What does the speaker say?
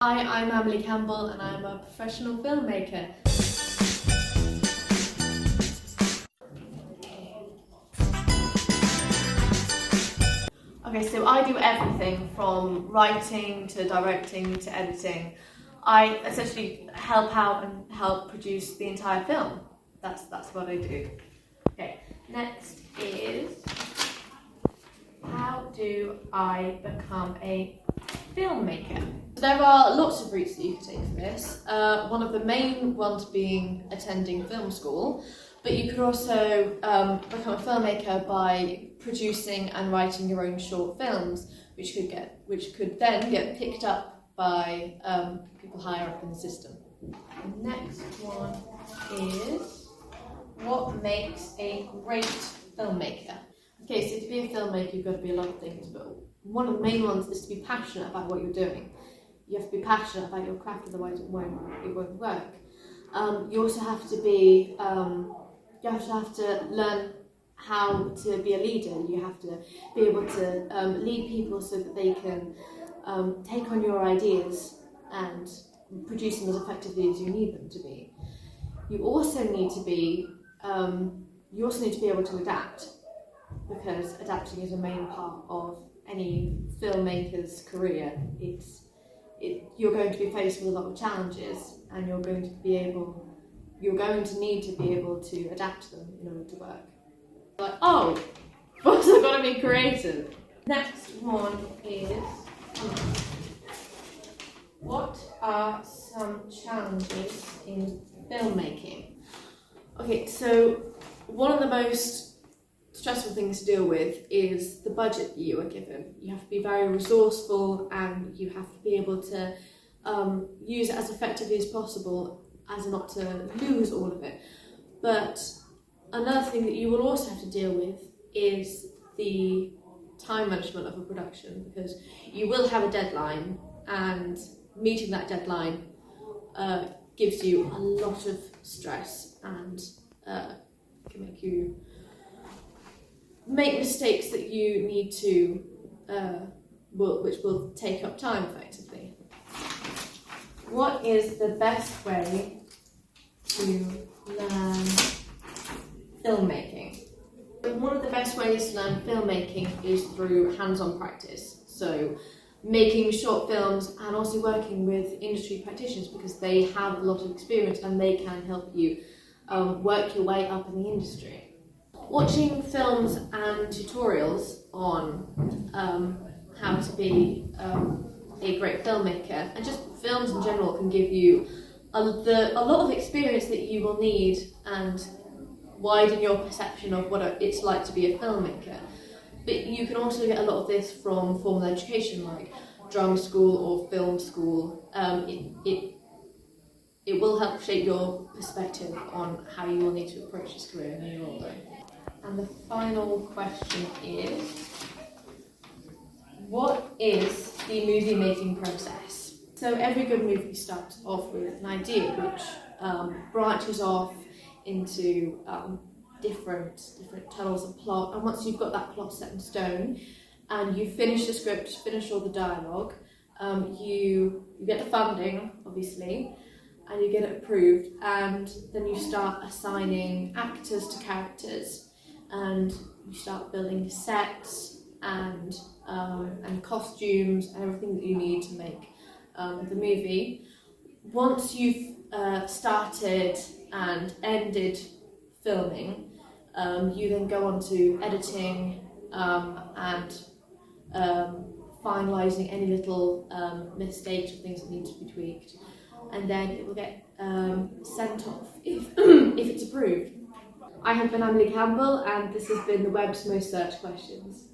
Hi, I'm Emily Campbell and I'm a professional filmmaker. Okay, so I do everything from writing to directing to editing. I essentially help out and help produce the entire film. That's what I do. Okay, next is how do I become a filmmaker? There are lots of routes that you could take for this. One of the main ones being attending film school, but you could also become a filmmaker by producing and writing your own short films, which could then get picked up by people higher up in the system. The next one is what makes a great filmmaker? Okay, so to be a filmmaker, you've got to be a lot of things, but one of the main ones is to be passionate about what you're doing. You have to be passionate about your craft, otherwise it won't work. You also have to be, you have to learn how to be a leader. You have to be able to lead people so that they can take on your ideas and produce them as effectively as you need them to be. You also need to be able to adapt, because adapting is a main part of any filmmaker's career. You're going to be faced with a lot of challenges, and you're going to need to be able to adapt to them in order to work. Like, oh, of course I've got to be creative. Next one is, what are some challenges in filmmaking? Okay, so one of the most stressful things to deal with is the budget that you are given. You have to be very resourceful, and you have to be able to use it as effectively as possible as not to lose all of it. But another thing that you will also have to deal with is the time management of a production, because you will have a deadline, and meeting that deadline gives you a lot of stress and can make you make mistakes that you need to, which will take up time effectively. What is the best way to learn filmmaking? One of the best ways to learn filmmaking is through hands-on practice. So making short films and also working with industry practitioners, because they have a lot of experience and they can help you work your way up in the industry. Watching films and tutorials on how to be a great filmmaker, and just films in general, can give you a lot of experience that you will need and widen your perception of what it's like to be a filmmaker. But you can also get a lot of this from formal education, like drama school or film school. It will help shape your perspective on how you will need to approach this career when you're older. And the final question is, what is the movie making process? So every good movie starts off with an idea which branches off into different tunnels of plot, and once you've got that plot set in stone and you finish the script, finish all the dialogue, you get the funding, obviously, and you get it approved, and then you start assigning actors to characters, and you start building sets and costumes and everything that you need to make the movie. Once you've started and ended filming, you then go on to editing and finalising any little mistakes or things that need to be tweaked, and then it will get sent off if it's approved. I have been Emily Campbell, and this has been the web's most searched questions.